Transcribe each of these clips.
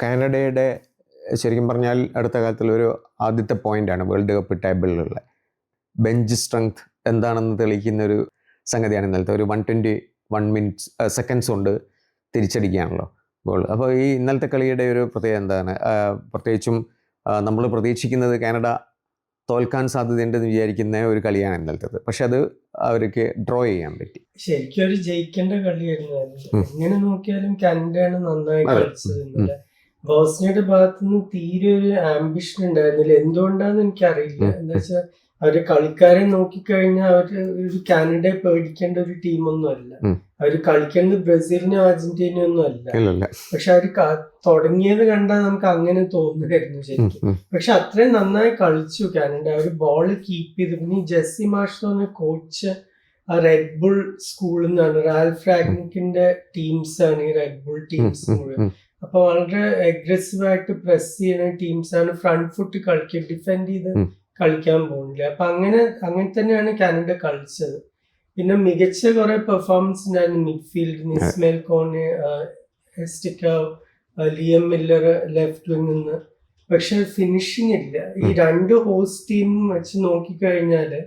കാനഡയുടെ ശരിക്കും പറഞ്ഞാൽ അടുത്ത കാലത്തുള്ളൊരു ആദ്യത്തെ പോയിൻ്റാണ് വേൾഡ് കപ്പ് ടേബിളിലുള്ള ബെഞ്ച് സ്ട്രെങ്ത് എന്താണെന്ന് തെളിയിക്കുന്ന ഒരു സംഗതിയാണ് ഇന്നലത്തെ ഒരു 121 സെക്കൻഡ്സ് കൊണ്ട് തിരിച്ചടിക്കുകയാണല്ലോ ഗോൾ. അപ്പോൾ ഈ ഇന്നലത്തെ കളിയുടെ ഒരു പ്രത്യേകത എന്താണ്? പ്രത്യേകിച്ചും നമ്മൾ പ്രതീക്ഷിക്കുന്നത് കാനഡ തോൽക്കാൻ സാധ്യതയുണ്ടെന്ന് വിചാരിക്കുന്ന ഒരു കളിയാണ് ഇന്നലത്തേത്. പക്ഷെ അത് അവർക്ക് ഡ്രോ ചെയ്യാൻ പറ്റി. ശരിക്കും ഒരു ജയിക്കേണ്ട കളിയായിരുന്നു. എങ്ങനെ നോക്കിയാലും കാനഡയാണ് നന്നായി കളിച്ചത്. ബോസ്നിയയുടെ ഭാഗത്തുനിന്ന് തീരെ ഒരു ആംബിഷൻ ഉണ്ടായിരുന്നില്ല. എന്തുകൊണ്ടാന്ന് എനിക്കറിയില്ല. എന്താ വെച്ചാൽ അവര് കളിക്കാരെ നോക്കിക്കഴിഞ്ഞാൽ അവര് ഒരു കാനഡയെ പേടിക്കേണ്ട ഒരു ടീമൊന്നും അല്ല. അവര് കളിക്കേണ്ടത് ബ്രസീലിനും അർജന്റീനയും ഒന്നും അല്ല. പക്ഷെ അവര് തുടങ്ങിയത് കണ്ടാൽ നമുക്ക് അങ്ങനെ തോന്നുമായിരുന്നു ശരിക്കും. പക്ഷെ അത്രയും നന്നായി കളിച്ചു കാനഡ. അവര് ബോൾ കീപ്പ് ചെയ്തു. പിന്നെ ഈ ജെസ്സി മാഷ് എന്ന് കോച്ച് ആ റെഡ് ബുൾ സ്കൂളിൽ നിന്നാണ്. റാൽഫ് റാഗ്നിക്കിന്റെ ടീംസ് ആണ് ഈ റെഡ് ബുൾ ടീംസ് മുഴുവൻ. അപ്പൊ വളരെ അഗ്രസീവ് ആയിട്ട് പ്രസ് ചെയ്യുന്ന ടീംസ് ആണ്. ഫ്രണ്ട് ഫുട്ട് കളിക്കുക, ഡിഫെൻഡ് ചെയ്ത് കളിക്കാൻ പോകുന്നില്ല. അപ്പൊ അങ്ങനെ തന്നെയാണ് കാനഡ കളിച്ചത്. പിന്നെ മികച്ച കുറെ പെർഫോമൻസ് ഉണ്ടായിരുന്നു മിഡ്ഫീൽഡിന്. ഇസ്മേൽ കോണ്, എസ്റ്റിക്കാവ്, ലിയം മില്ലർ ലെഫ്റ്റ് വിങ് നിന്ന്. പക്ഷെ ഫിനിഷിംഗ് ഇല്ല. ഈ രണ്ട് ഹോസ്റ്റ് ടീമും വെച്ച് നോക്കിക്കഴിഞ്ഞാല്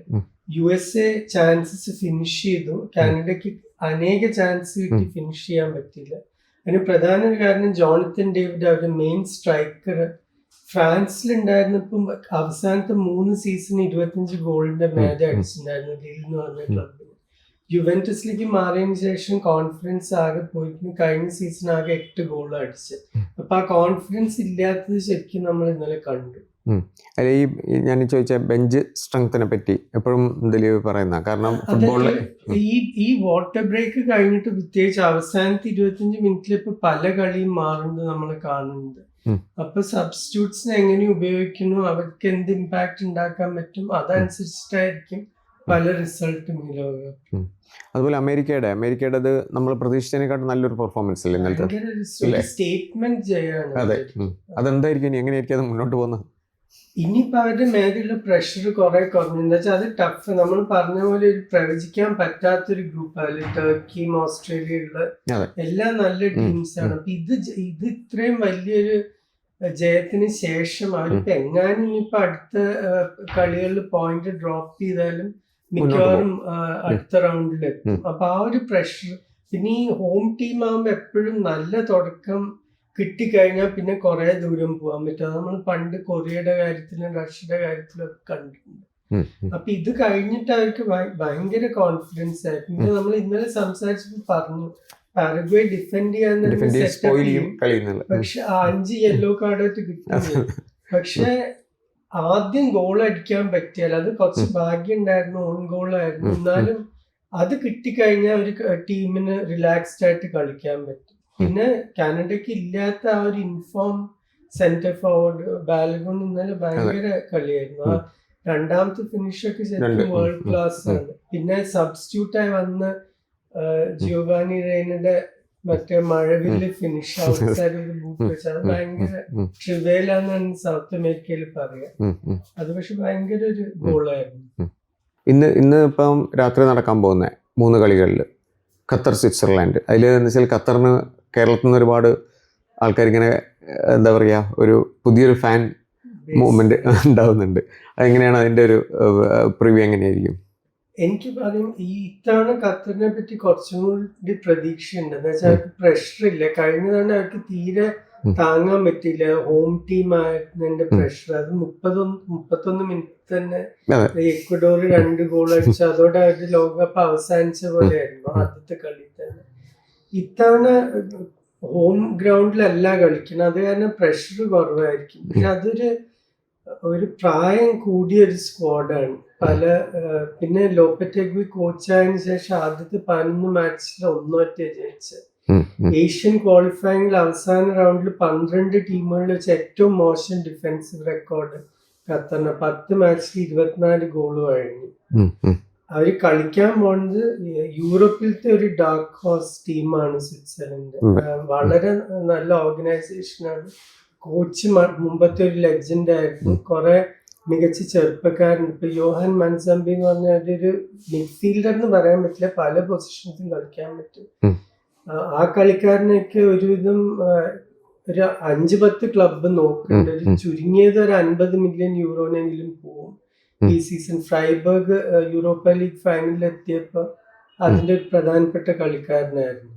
USA ചാൻസസ് ഫിനിഷ് ചെയ്തു. കാനഡയ്ക്ക് അനേക ചാൻസ് കിട്ടി, ഫിനിഷ് ചെയ്യാൻ പറ്റിയില്ല. അതിന് പ്രധാന കാരണം ജോണത്തൻ ഡേവിഡ്, അവരുടെ മെയിൻ സ്ട്രൈക്കർ, ഫ്രാൻസിലുണ്ടായിരുന്നപ്പം അവസാനത്തെ 3 സീസൺ 25 ഗോളിന്റെ മേലെ അടിച്ചിട്ടുണ്ടായിരുന്നു ലീൽ എന്ന് പറഞ്ഞ ക്ലബിന്. യുവന്റസിലേക്ക് മാറിയതിനു ശേഷം കോൺഫിഡൻസ് ആകെ പോയിട്ട് കഴിഞ്ഞ സീസൺ ആകെ 8 ഗോൾ അടിച്ചത്. അപ്പൊ ആ കോൺഫിഡൻസ് ഇല്ലാത്തത് ശരിക്കും നമ്മൾ ഇന്നലെ കണ്ടു. അല്ലെ, ഈ ഞാൻ ചോദിച്ച ബെഞ്ച് സ്ട്രെങ്ത്തിനെ പറ്റി എപ്പോഴും ദിലീപ് പറയുന്ന കാരണം ഫുട്ബോളിൽ ഈ വാട്ടർ ബ്രേക്ക് കഴിഞ്ഞിട്ട് പ്രത്യേകിച്ച് അവസാനത്തെ 25 മിനിറ്റിൽ ഇപ്പൊ പല കളിയും മാറുന്നത് നമ്മൾ കാണുന്നുണ്ട്. അപ്പൊ സബ്സ്റ്റിറ്റ്യൂട്ട്സിനെ എങ്ങനെ ഉപയോഗിക്കുന്നു, അവർക്ക് എന്ത് ഇമ്പാക്ട് ഉണ്ടാക്കാൻ പറ്റും, അതനുസരിച്ചിട്ടായിരിക്കും പല റിസൾട്ടും ഈ ലോകകപ്പ്. അതുപോലെ അമേരിക്കയുടെ നമ്മൾ പ്രതീക്ഷിച്ചതിനെക്കാട്ടും നല്ലൊരു പെർഫോമൻസ് അല്ലേ ഇന്നലത്തെ? സ്റ്റേറ്റ്മെന്റ് ചെയ്യാണ്. അതെ, അതെന്തായിരിക്കും എങ്ങനെയായിരിക്കും അത് മുന്നോട്ട് പോകുന്നത്? ഇനിയിപ്പോ അവരുടെ മേലുള്ള പ്രഷർ കുറെ കുറഞ്ഞു. എന്താ വെച്ചാൽ അത് ടഫ്. നമ്മൾ പറഞ്ഞ പോലെ ഒരു പ്രവചിക്കാൻ പറ്റാത്തൊരു ഗ്രൂപ്പ് അതിൽ ടർക്കിയും ഓസ്ട്രേലിയയുള്ള എല്ലാം നല്ല ടീംസ് ആണ്. അപ്പൊ ഇത് ഇത്രയും വലിയൊരു ജയത്തിന് ശേഷം അവരിപ്പോ എങ്ങാനും ഇനിയിപ്പോ അടുത്ത കളികളിൽ പോയിന്റ് ഡ്രോപ്പ് ചെയ്താലും മിക്കവാറും അടുത്ത റൗണ്ടിൽ എത്തും. അപ്പൊ ആ ഒരു പ്രഷർ. പിന്നെ ഈ ഹോം ടീം ആകുമ്പോ എപ്പോഴും നല്ല തുടക്കം കിട്ടിക്കഴിഞ്ഞാൽ പിന്നെ കുറെ ദൂരം പോകാൻ പറ്റും. നമ്മൾ പണ്ട് കൊറിയയുടെ കാര്യത്തിലും റഷ്യയുടെ കാര്യത്തിലും ഒക്കെ കണ്ടിട്ടുണ്ട്. അപ്പൊ ഇത് കഴിഞ്ഞിട്ട് അവർക്ക് ഭയങ്കര കോൺഫിഡൻസ് ആയി. പിന്നെ നമ്മൾ ഇന്നലെ സംസാരിച്ചപ്പോൾ പറഞ്ഞു പാരഗ്വേ ഡിഫെൻഡ് ചെയ്യാൻ, പക്ഷെ 5 യെല്ലോ കാർഡായിട്ട് കിട്ടുന്നു. പക്ഷെ ആദ്യം ഗോൾ അടിക്കാൻ പറ്റിയാൽ അത് കുറച്ച് ഭാഗ്യം ഉണ്ടായിരുന്നു, ഓൺ ഗോൾ ആയിരുന്നു. എന്നാലും അത് കിട്ടിക്കഴിഞ്ഞാൽ ഒരു ടീമിന് റിലാക്സ്ഡ് ആയിട്ട് കളിക്കാൻ പറ്റും. പിന്നെ കാനഡയ്ക്ക് ഇല്ലാത്ത ആ ഒരു ഇൻഫോം സെന്റർ ഫോർവേഡ് ബാലഗോൺ ഇന്നലെ ഭയങ്കര കളിയായിരുന്നു. ആ രണ്ടാമത്തെ ഫിനിഷൊക്കെ ശരിക്കും വേൾഡ് ക്ലാസ് ആണ്. പിന്നെ സബ്സ്റ്റിറ്റ്യൂട്ടായി വന്ന ജിയോവാനി റെയ്നയുടെ മറ്റേ മഴവില് ഫിനിഷ് ഔട്ട്സൈഡ് ബൂട്ട് വെച്ച് അത് ഭയങ്കര ട്രിവേലാന്നാണ് സൗത്ത് അമേരിക്കയിൽ പറയാ. അത് പക്ഷെ ഭയങ്കര ഒരു ഗോളായിരുന്നു. ഇന്ന് ഇപ്പം രാത്രി നടക്കാൻ പോകുന്ന 3 കളികളിൽ ഖത്തർ, സ്വിറ്റ്സർലാൻഡ്. അതിൽ എന്ന് വെച്ചാൽ ഖത്തറിന് കേരളത്തിൽ നിന്ന് ഒരുപാട് ആൾക്കാരിങ്ങനെ എന്താ പറയുക, ഒരു പുതിയൊരു ഫാൻ മൂവ്മെന്റ് ഉണ്ടാവുന്നുണ്ട്. അതെങ്ങനെയാണ് അതിൻ്റെ ഒരു പ്രിവ്യൂ എങ്ങനെയായിരിക്കും? എനിക്ക് പറയും ഈ ഇത്തവണ ഖത്തറിനെ പറ്റി കുറച്ചും കൂടി പ്രതീക്ഷയുണ്ട്. എന്താ വെച്ചാൽ അവർക്ക് പ്രഷർ ഇല്ല. കഴിഞ്ഞ തവണ അവർക്ക് തീരെ താങ്ങാൻ പറ്റില്ല ഹോം ടീം ആയിരുന്നതിന്റെ പ്രഷർ. അത് 31 മിനിറ്റ് തന്നെ എക്വഡോർ 2 ഗോൾ അടിച്ചു. അതോടെ അവരുടെ ലോകകപ്പ് അവസാനിച്ച പോലെയായിരുന്നു ആദ്യത്തെ കളി തന്നെ. ഇത്തവണ ഹോം ഗ്രൗണ്ടിലല്ല കളിക്കുന്നത്. അത് കാരണം പ്രഷർ കുറവായിരിക്കും. പക്ഷെ അതൊരു പ്രായം കൂടിയ ഒരു സ്ക്വാഡാണ്. പിന്നെ ലോപ്പറ്റെഗ്വി കോച്ചായതിനു ശേഷം ആദ്യത്തെ 11 മാച്ചിൽ 1-1 ജയിച്ചത്. ഏഷ്യൻ ക്വാളിഫയിങ്ങിൽ അവസാന റൗണ്ടിൽ 12 ടീമുകളിൽ വെച്ച് ഏറ്റവും മോശം ഡിഫൻസീവ് റെക്കോർഡ് ഖത്തറിന്. 10 മാച്ചിൽ 24 ഗോള് കഴിഞ്ഞു. അവര് കളിക്കാൻ പോകുന്നത് യൂറോപ്പിലത്തെ ഒരു ഡാർക്ക് ഹോഴ്സ് ടീമാണ് സ്വിറ്റ്സർലൻഡ്. വളരെ നല്ല ഓർഗനൈസേഷനാണ്. കോച്ച് മുമ്പത്തെ ഒരു ലെജൻഡ് ആയിരുന്നു. കുറെ മികച്ച ചെറുപ്പക്കാരുണ്ട്. ഇപ്പൊ യോഹാൻ മൻസംബി എന്ന് പറഞ്ഞ ഒരു മിഡ്ഫീൽഡർ എന്ന് പറയാൻ പറ്റില്ല, പല പൊസിഷൻസും കളിക്കാൻ പറ്റും. ആ കളിക്കാരനൊക്കെ ഒരുവിധം ഒരു 5-10 ക്ലബ്ബ് നോക്കുന്നുണ്ട്. ഒരു ചുരുങ്ങിയത് ഒരു 50 മില്യൺ യൂറോനെങ്കിലും പോവും ഈ സീസൺ. ഫ്രൈബർഗ് യൂറോപ്പ ലീഗ് ഫൈനലിൽ എത്തിയപ്പോൾ അതിന്റെ ഒരു പ്രധാനപ്പെട്ട കളിക്കാരനായിരുന്നു.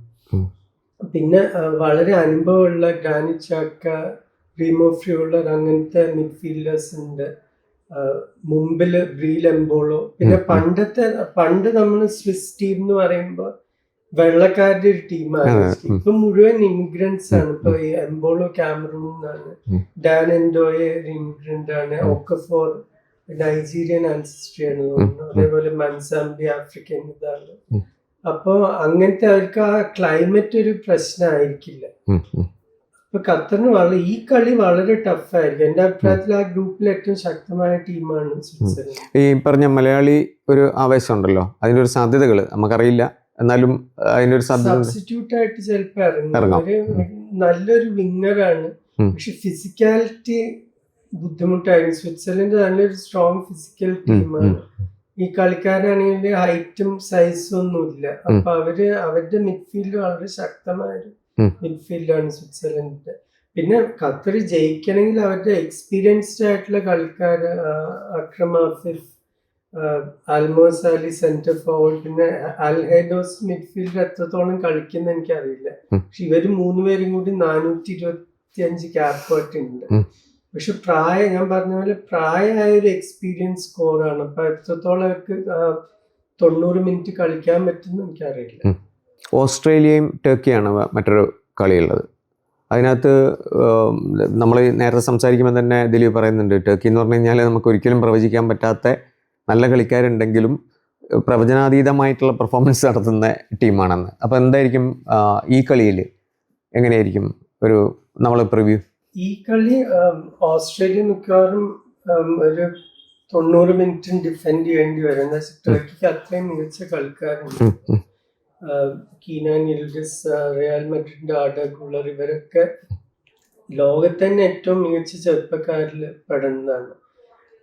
പിന്നെ വളരെ അനുഭവമുള്ള ഗ്രാനിറ്റ് ചാക്ക, റീമോ ഫ്യൂളർ അങ്ങനത്തെ മിഡ്ഫീൽഡേഴ്സ് ഉണ്ട്. മുമ്പില് ബ്രീൽ എംബോളോ. പിന്നെ പണ്ട് നമ്മൾ സ്വിസ് ടീം എന്ന് പറയുമ്പോൾ വെള്ളക്കാരുടെ ഒരു ടീമാണ്. ഇപ്പൊ മുഴുവൻ ഇമിഗ്രൻസ് ആണ്. ഇപ്പൊ എംബോളോ കാമറൂണിന്നാണ്, ഡാൻ എൻഡോയെ ഇമിഗ്രന്റ് ആണ്, ഒക്കഫോർ നൈജീരിയൻ ആൻസിസ്ട്രി ആണ് തോന്നുന്നു, അതേപോലെ മൻസാംബി ആഫ്രിക്കൻ ഇതാണ്. അപ്പൊ അങ്ങനത്തെ അവർക്ക് ആ ക്ലൈമറ്റ് ഒരു പ്രശ്നമായിരിക്കില്ല. ഇപ്പൊ ഖത്തറിന് ഈ കളി വളരെ ടഫായിരിക്കും. എന്റെ അഭിപ്രായത്തിൽ ആ ഗ്രൂപ്പിൽ ഏറ്റവും ശക്തമായ ടീമാണ് സ്വിറ്റ്സർലൻഡ്. ഈ പറഞ്ഞ മലയാളി ഒരു ആവേശം ഉണ്ടല്ലോ, അതിന്റെ ഒരു സാധ്യതകൾ നമുക്കറിയില്ല, എന്നാലും അതിന്റെ ഒരു സാധ്യത സബ്സ്റ്റിറ്റ്യൂട്ട് ആയിട്ട് ചിലപ്പോ ഇറങ്ങും. നല്ലൊരു വിങ്ങറാണ്, പക്ഷെ ഫിസിക്കാലിറ്റി ബുദ്ധിമുട്ടായിരുന്നു. സ്വിറ്റ്സർലൻഡ് നല്ലൊരു സ്ട്രോങ് ഫിസിക്കൽ ടീമാണ്. ഈ കളിക്കാരാണെങ്കിൽ ഹൈറ്റും സൈസും ഒന്നുമില്ല. അപ്പൊ അവരുടെ മിഡ്ഫീൽഡ് വളരെ ശക്തമായൊരു മിഡ്ഫീൽഡാണ് സ്വിറ്റ്സർലൻഡിന്റെ. പിന്നെ ഖത്തർ ജയിക്കണമെങ്കിൽ അവരുടെ എക്സ്പീരിയൻസ്ഡ് ആയിട്ടുള്ള കളിക്കാർ, Akram ആഫിഫ്, Alamos Ali centre forward, പിന്നെ അൽഹൈഡോസ് മിഡ്ഫീൽഡ് എത്രത്തോളം കളിക്കുന്ന എനിക്കറിയില്ല. പക്ഷെ ഇവര് 3 പേരും കൂടി 425 ക്യാപ്പായിട്ടുണ്ട്. പക്ഷെ ഞാൻ പറഞ്ഞ പോലെ പ്രായമായ ഒരു എക്സ്പീരിയൻസ് സ്കോറാണ്. അപ്പൊ എത്രത്തോളം അവർക്ക് 90 മിനിറ്റ് കളിക്കാൻ പറ്റുമെന്ന് എനിക്കറിയില്ല. ഓസ്ട്രേലിയയും ടർക്കിയാണ് മറ്റൊരു കളിയുള്ളത്. അതിനകത്ത് നമ്മൾ നേരത്തെ സംസാരിക്കുമ്പോൾ തന്നെ ദിലീപ് പറയുന്നുണ്ട്, ടർക്കി എന്ന് പറഞ്ഞു കഴിഞ്ഞാൽ നമുക്ക് ഒരിക്കലും പ്രവചിക്കാൻ പറ്റാത്ത നല്ല കളിക്കാരുണ്ടെങ്കിലും പ്രവചനാതീതമായിട്ടുള്ള പെർഫോമൻസ് നടത്തുന്ന ടീമാണെന്ന്. അപ്പോൾ എന്തായിരിക്കും ഈ കളിയിൽ എങ്ങനെയായിരിക്കും ഒരു നമ്മളെ പ്രിവ്യൂ? ഈ കളി ഓസ്ട്രേലിയ മിക്കവാറും ഒരു 90 മിനിറ്റും ഡിഫെൻഡ് ചെയ്യേണ്ടി വരും. എന്താ വെച്ചാൽ ടർക്കിക്ക് അത്രയും മികച്ച കളിക്കാരുണ്ട്. കീനാൻ യിൽഡിസ്, റിയൽ മാഡ്രിഡിന്റെ ആർഡ ഗുളർ, ഇവരൊക്കെ ലോകത്ത് തന്നെ ഏറ്റവും മികച്ച ചെറുപ്പക്കാരിൽ പെടുന്നതാണ്.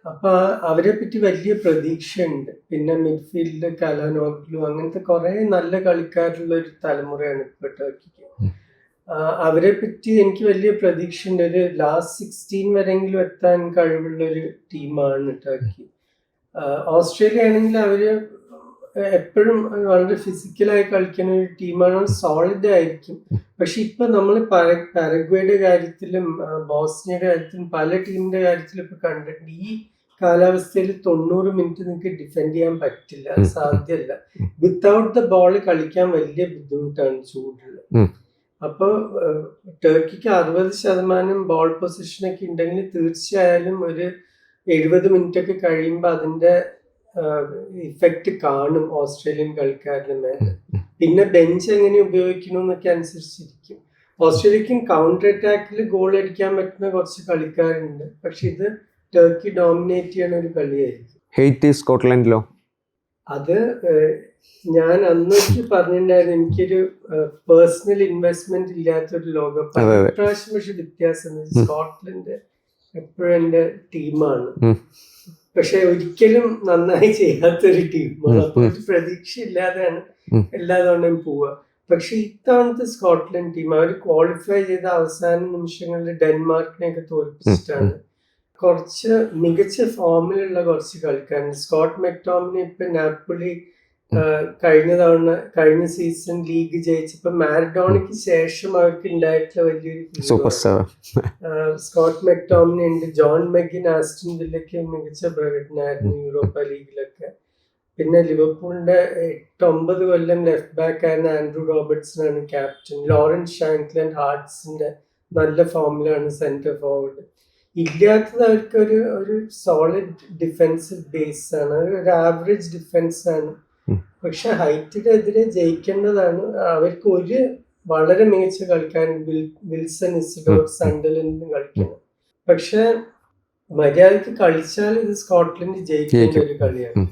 അപ്പൊ അവരെ പറ്റി വലിയ പ്രതീക്ഷയുണ്ട്. പിന്നെ മിഡ്ഫീൽഡ് കലാനോഗ്ലു, അങ്ങനത്തെ കുറെ നല്ല കളിക്കാരുള്ള ഒരു തലമുറയാണ് ഇപ്പൊ ടർക്കിക്ക്. അവരെ പറ്റി എനിക്ക് വലിയ പ്രതീക്ഷയുണ്ട്. ഒരു ലാസ്റ്റ് 16 വരെങ്കിലും എത്താൻ കഴിവുള്ള ഒരു ടീമാണ് ടർക്കി. ഓസ്ട്രേലിയ ആണെങ്കിൽ അവര് എപ്പോഴും വളരെ ഫിസിക്കലായി കളിക്കുന്ന ഒരു ടീമാണ്, സോളിഡ് ആയിരിക്കും. പക്ഷെ ഇപ്പൊ നമ്മൾ പാരഗ്വേയുടെ കാര്യത്തിലും ബോസ്നിയയുടെ കാര്യത്തിലും പല ടീമിന്റെ കാര്യത്തിലും ഇപ്പൊ കണ്ടിട്ടുണ്ട്, ഈ കാലാവസ്ഥയിൽ 90 മിനിറ്റ് നിങ്ങൾക്ക് ഡിഫെൻഡ് ചെയ്യാൻ പറ്റില്ല, സാധ്യമല്ല. വിത്തൗട്ട് ദ ബോൾ കളിക്കാൻ വലിയ ബുദ്ധിമുട്ടാണ് ചൂടുള്ള. അപ്പൊ ടർക്കിക്ക് 60% ബോൾ പൊസിഷനൊക്കെ ഉണ്ടെങ്കിൽ തീർച്ചയായും ഒരു 70 മിനിറ്റ് ഒക്കെ കഴിയുമ്പോൾ അതിന്റെ ഇഫക്റ്റ് കാണും ഓസ്ട്രേലിയൻ കളിക്കാരുടെ മേലെ. പിന്നെ ബെഞ്ച് എങ്ങനെ ഉപയോഗിക്കണമെന്നൊക്കെ അനുസരിച്ചിരിക്കും. ഓസ്ട്രേലിയക്കും കൗണ്ടർ അറ്റാക്കിൽ ഗോൾ അടിക്കാൻ പറ്റുന്ന കുറച്ച് കളിക്കാരുണ്ട്. പക്ഷെ ഇത് ടർക്കി ഡോമിനേറ്റ് ചെയ്യുന്ന ഒരു കളിയായിരിക്കും. ഹെയ്റ്റി സ്കോട്ട്ലൻഡിലോ? അത് ഞാൻ അന്നൊക്കെ പറഞ്ഞിട്ടുണ്ടായിരുന്നു, എനിക്കൊരു പേഴ്സണൽ ഇൻവെസ്റ്റ്മെന്റ് ഇല്ലാത്തൊരു ലോകകപ്പ്. ഇപ്രാവശ്യം പക്ഷെ വ്യത്യാസം, സ്കോട്ട്ലൻഡ് എപ്പോഴും എന്റെ ടീമാണ്, പക്ഷെ ഒരിക്കലും നന്നായി ചെയ്യാത്തൊരു ടീമാണ്. അപ്പൊ ഒരു പ്രതീക്ഷ ഇല്ലാതെയാണ് എല്ലാ തവണയും പോവുക. പക്ഷെ ഇത്തവണത്തെ സ്കോട്ട്ലൻഡ് ടീം അവർ ക്വാളിഫൈ ചെയ്ത അവസാന നിമിഷങ്ങളിൽ ഡെൻമാർക്കിനെയൊക്കെ തോൽപ്പിച്ചിട്ടാണ്. കുറച്ച് മികച്ച ഫോമിലുള്ള കുറച്ച് കളിക്കാരുണ്ട്. സ്കോട്ട് മെക്ടോമിനെ ഇപ്പൊ നാപ്പോളി കഴിഞ്ഞ സീസൺ ലീഗ് ജയിച്ചപ്പോ മാരഡോണയ്ക്ക് ശേഷം അവർക്ക് ഉണ്ടായിട്ടുള്ള വലിയൊരു സൂപ്പർ സ്റ്റാർ സ്കോട്ട് മെക്ടോമിനി ഉണ്ട്. ജോൺ മെഗിൻ ആസ്റ്റൺ വില്ലയ്ക്ക് മികച്ച പ്രകടനമായിരുന്നു യൂറോപ്പ ലീഗിലൊക്കെ. പിന്നെ ലിവർപൂളിന്റെ 8-9 കൊല്ലം ലെഫ്റ്റ് ബാക്ക് ആയിരുന്ന ആൻഡ്രൂ റോബർട്ട്സൺ ആണ് ക്യാപ്റ്റൻ. ലോറൻസ് ഷാങ്ക്ലൻഡ് ഹാർട്സിന്റെ നല്ല ഫോമിലാണ് സെന്റർ ഫോർവേഡ്. ഇല്ലാത്തത് അവർക്ക് ഒരു സോളിഡ് ഡിഫെൻസീവ് ബേസ് ആണ്, ഒരു ആവറേജ് ഡിഫെൻസ് ആണ്. പക്ഷെ ഹൈറ്റിനെതിരെ ജയിക്കേണ്ടതാണ്. അവർക്ക് ഒരു വളരെ മികച്ച കളിക്കാരൻ വിൽസൺ ഇസിഡോർ സണ്ടർലൻഡിന് കളിക്കണം. പക്ഷെ മര്യാദക്ക് കളിച്ചാൽ ഇത് സ്കോട്ട്ലൻഡ് ജയിക്കേണ്ട ഒരു കളിയാണ്.